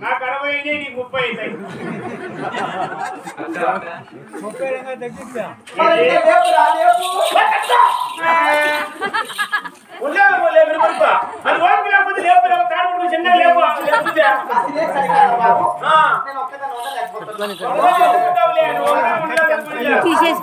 నాకు 60 నీకు 30 అవుతాయి. 30 తగ్గిస్తా తీసేసి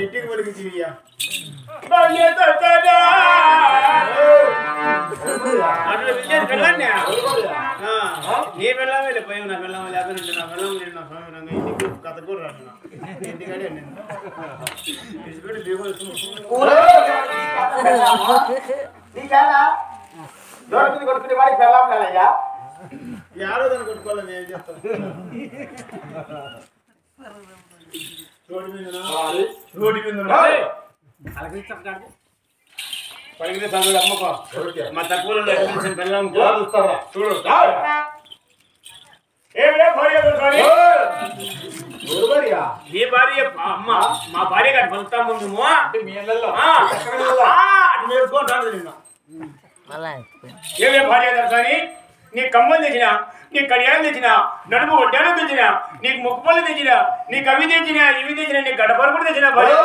ఇంటికి పలికించియ్యా నీ వెళ్ళామే పోయి నా వెళ్ళాము లేకపోతే నా వెళ్ళాము నేను నా స్వామి రంగ ఇంటికి కథ కూడా రాసిన ఇంటికాడే నేను కొట్టుకునే వాడికి వెళ్ళాం కదయ్యా యారో దాన్ని కొట్టుకోవాలని ఏం చేస్తాను రోడ్డు మీద పలికితే చదువు అమ్మకో మా తక్కువ వెళ్ళాము చూడు నీ భార్య అమ్మ మా భార్య గారి పలుకుతాం ముందు నేర్చుకుంటాను నిన్న ఏమే భార్య తెలుసాని నీ కమ్మలు తెచ్చిన నీ కడియాలు తెచ్చిన నడుము వడ్డానం తెచ్చిన నీకు ముక్కుపళ్ళు తెచ్చిన నీకు అవి తెచ్చిన ఇవి తెచ్చిన నీకు గడపరు కూడా తెచ్చిన భార్య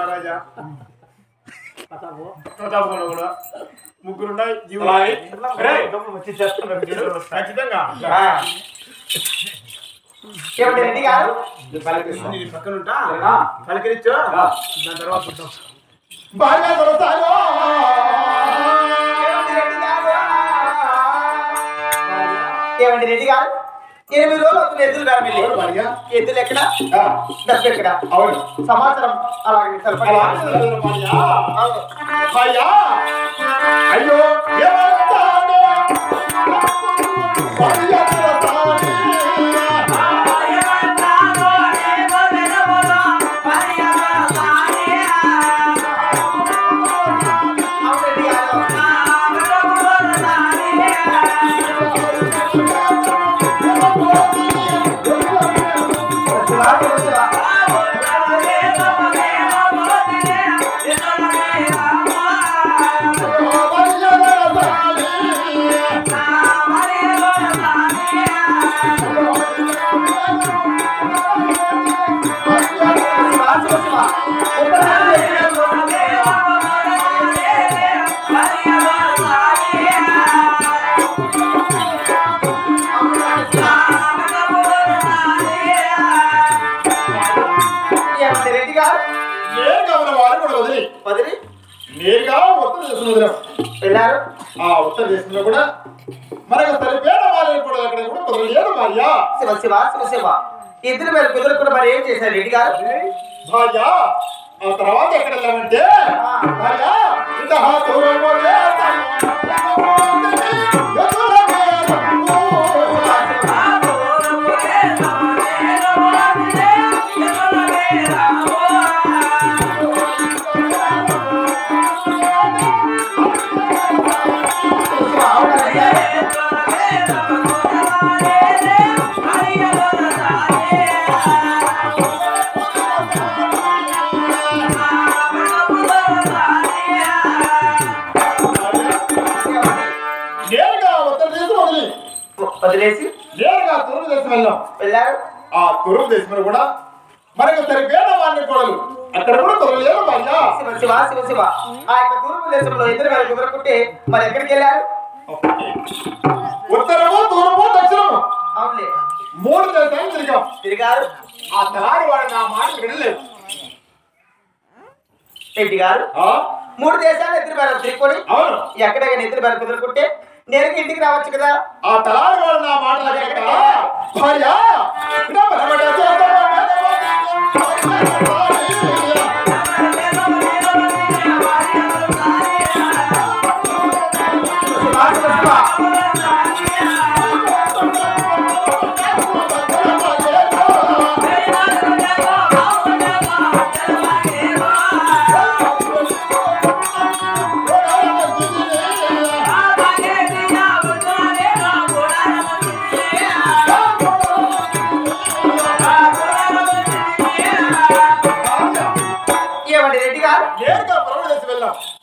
రాజా కూడా ముగ్గురున్నాయి ఖచ్చితంగా పక్కన ఉంటా పలకరించు దాని తర్వాత బాగా దొరుకుతాను ఏమండి రెడ్డి గారు 8 రోజులు ఎద్దులు కాదు ఎద్దులు ఎక్కడ డబ్బు ఎక్కడ అవును సమాచారం అలాగే అయ్యో నేరుగా ఉత్తర దేశం వెళ్ళారు. ఆ ఉత్తర దేశంలో కూడా మనకు సరిపేద భార్య కూడా అక్కడ కూడా కుదరలేదు భార్య. శివ శివ శివ శివ ఇద్దరు మీరు కుదరకుండా మరి ఏం చేశారు రెడ్డి గారు? భార్య ఆ తర్వాత ఎక్కడ వెళ్ళామంటే భార్య తూర్పు దేశంలో కూడా మనకు సరిపోయిన వాడిని కొడలు అక్కడ కూడా కొరలేదు భార్య. శివ శివ శివ ఆ యొక్క తూర్పు దేశంలో ఇద్దరు వేళ కుదరకుంటే మరి ఎక్కడికి వెళ్ళారు? ఉత్తరము తూర్పు దక్షిణము అవునులే 3 దేశాలు తిరిగారు. ఆ తలారి వాడు నా మాట వినలేదు. రెడ్డి గారు 3 దేశాలు ఎదురు వేళ తిరుగుకొని అవును ఎక్కడైనా ఎదురు వేళ కుదరకుంటే నేరుగా ఇంటికి రావచ్చు కదా. ఆ తలారి వాడు నా మాట భార్య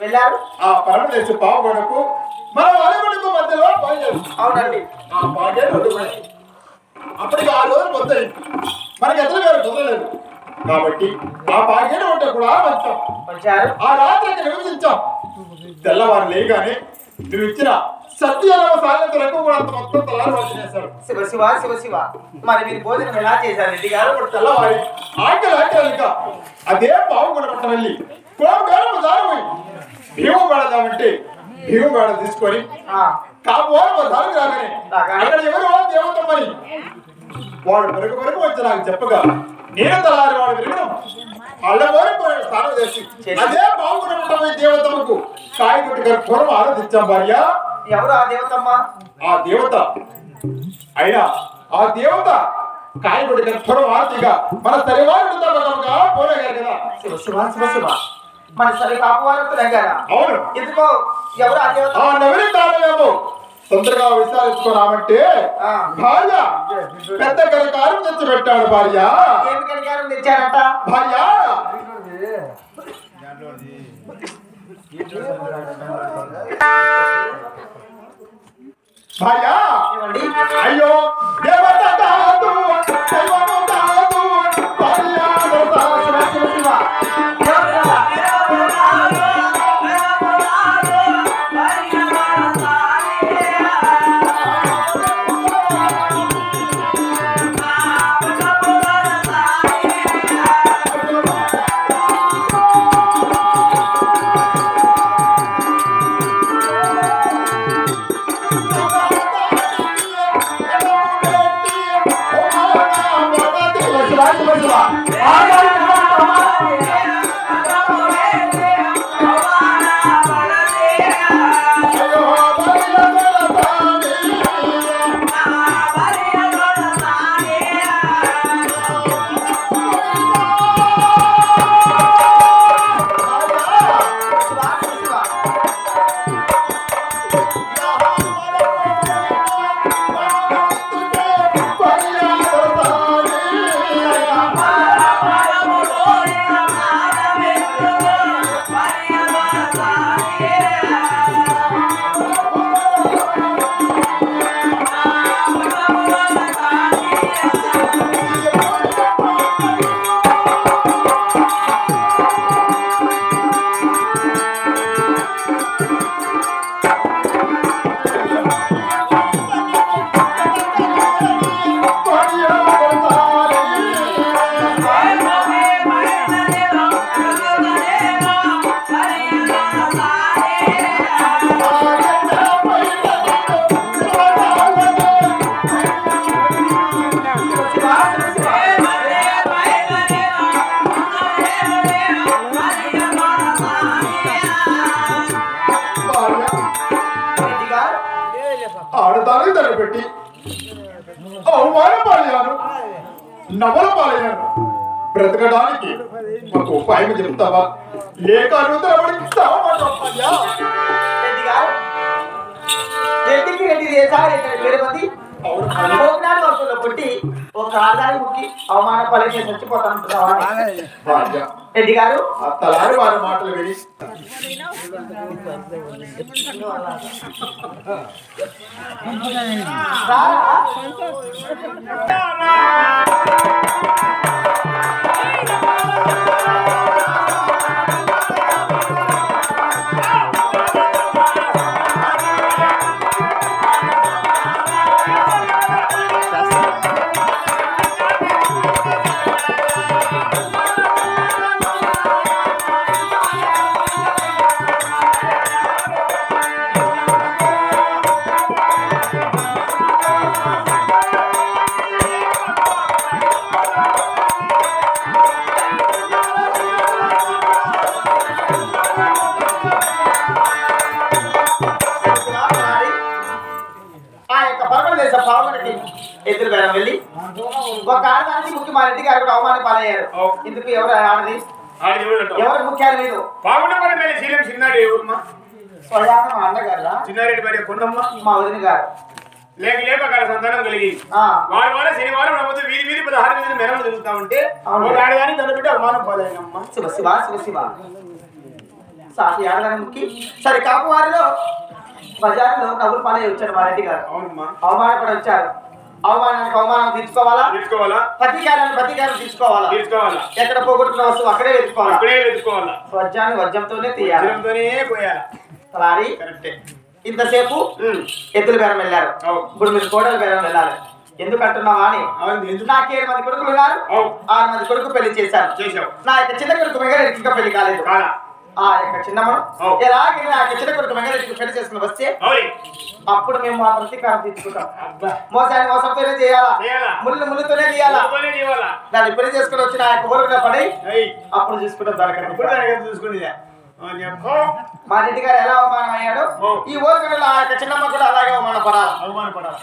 వెళ్ళారు. ఆ పరమదేశ పావుగొడకు మనం అడుగుడుకు మధ్యలో పనిచేస్తాం. అవునండి. ఆ పాగేడు అడుగుడు అప్పటికి 6 రోజులు పొద్దుయి మనకి ఎదురు వేరు కుదరలేదు కాబట్టి ఆ పాగేడు ఉంటే కూడా వచ్చాం. ఆ రాత్రికి నివసించాం. తెల్లవారు లేగానే నువ్వు ఇచ్చిన సత్యాలవ సాయంత్రం కూడా అంత మొత్తం తలారు వచ్చేసాడు. శివ శివ శివ శివ మరి మీరు భోజనం ఎలా చేశారు రెడ్డి గారు? ఇప్పుడు తెల్లవారి ఆకలి అదే పావుగొడ పట్ట వెళ్ళి దారిపోయి భీమగాడదామంటే భీమగాడ తీసుకొని కాబోలు దారికి రాగానే అక్కడ ఎవరు దేవత మరి వాడు వరకు వచ్చి నాకు చెప్పగా నేను తలారి వాడు వినడం అల్ల వరకు స్థానం చేసి అదే బాగున్నటువంటి దేవతమ్మకు కాయకొట్టి గారి పూర్వం ఆరాధించాం భార్య. ఎవరు ఆ దేవతమ్మ? ఆ దేవత అయినా ఆ దేవత కాయకొట్టి గారి పూర్వం ఆరతిగా మన సరివారు పోలేగారు కదా. శివ శివ శివ శివ మన సరి కాపువారు దగ్గర అవును ఎందుకో ఎవరు ఆ దేవత? నవరి తాడలేమో తొందరగా విచారించుకోరామంటే భార్య పెద్ద కనకారం తెచ్చి పెట్టాడు భార్య. ఏమి కనకారం తెచ్చారంట భార్య? భార్య అయ్యో దేవత కాదు దైవము కాదు భార్య ఆడదానికి తలపెట్టి అవమానపాలయ్యాను, నవలపాలయ్యాను. బ్రతకడానికి ఒక ఉపాయం చెప్తావా లేక రెడ్డికి 2 దేశాలు 2 మంది కొట్టి ఒక ఆధారి ముక్కి అవమాన పని చేసి చచ్చిపోతానంటున్నావా భార్య రెడ్డి గారు అత్తలారి వారి మాటలు విని రారా? ఎదురు బేరం వెళ్ళి ఒక ఆడదానికి ముఖ్య మా రెడ్డి గారు కూడా అవమాన పాలయ్యారు. ఇందుకు ఎవరు ఆడది ఎవరు ముఖ్యాలు లేదు పావునపల్లి ಮೇಲೆ సీఎం చిన్నాడు ఎవరమ్మా స్వయాన మా అన్నగారు చిన్నారెడ్డి భార్య కొండమ్మ మా వదిన గారు లేక లేక అక్కడ సంతానం కలిగి వారం శనివారం నమ్మదు వీధి వీధి 16 వీధి మెరవలు తిరుగుతా ఉంటే ఒక ఆడదానికి దండ పెట్టి అవమానం పాలైనమ్మ. శివ శివ శివ శివ సాటి ఆడదాని ముఖ్య సరే కాపు వారిలో బజార్లో డబ్బులు పాలై వచ్చాడు మా రెడ్డి గారు. అవునమ్మా అవమానపడి వచ్చారు. అవమానానికి అవమానం తీసుకోవాలా ప్రతీకారం తీసుకోవాలా ఎక్కడ పోగొట్టుకున్న వస్తువు అక్కడే వెతుక్కోవాలా వజ్రాన్ని వజ్రంతోనే తీయాలి. అలారి ఇంతసేపు ఎద్దుల బేరం వెళ్ళారు. ఇప్పుడు మీరు కోడల బేరం వెళ్ళాలి. ఎందుకు అంటున్నావా అని నాకు 7 మంది కొడుకులు ఉన్నారు. 6 మంది కొడుకు పెళ్లి చేశారు. నా యొక్క చిన్న కొడుకు మెగారెడ్డికి ఇంకా పెళ్లి కాలేదు. ఆ యొక్క చిన్నమ్మను ఎలాగైనా ఆ చిన్న కొడుకు మెగారెడ్డికి పెళ్లి చేసుకుని వస్తే అప్పుడు మేము మా ప్రతీకారం తీర్చుకుంటాం. మోసాన్ని మోసంతోనే చేయాలా, ముళ్ళతోనే చేయాలా. దాన్ని పెళ్లి చేసుకుని వచ్చిన ఆ యొక్క ఊరుగా పడి అప్పుడు చూసుకుంటాం. దానికన్నా చూసుకునేదా మా రెడ్డి గారు ఎలా అవమానం అయ్యాడు ఈ ఊరుగడలో ఆ యొక్క చిన్నమ్మ కూడా అలాగే అవమానపడాలి.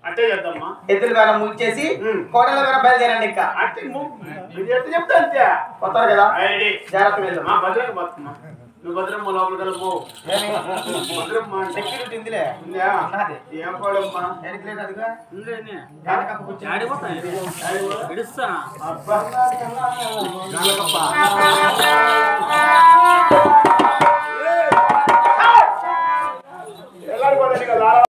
అంటే చేద్దామా ఎద్దుల వేళ ముచ్చేసి కోటల వేళ బయలుదేరండి. ఇంకా అంటే చెప్తా అంతే వస్తారు కదా జాగ్రత్త వెళ్ళు. నువ్వు భద్రమ్మ లోపల కలుపు భద్రమ్మ సెక్యూరిటీ ఉందిలే ఏం పోడమ్మా అబ్బా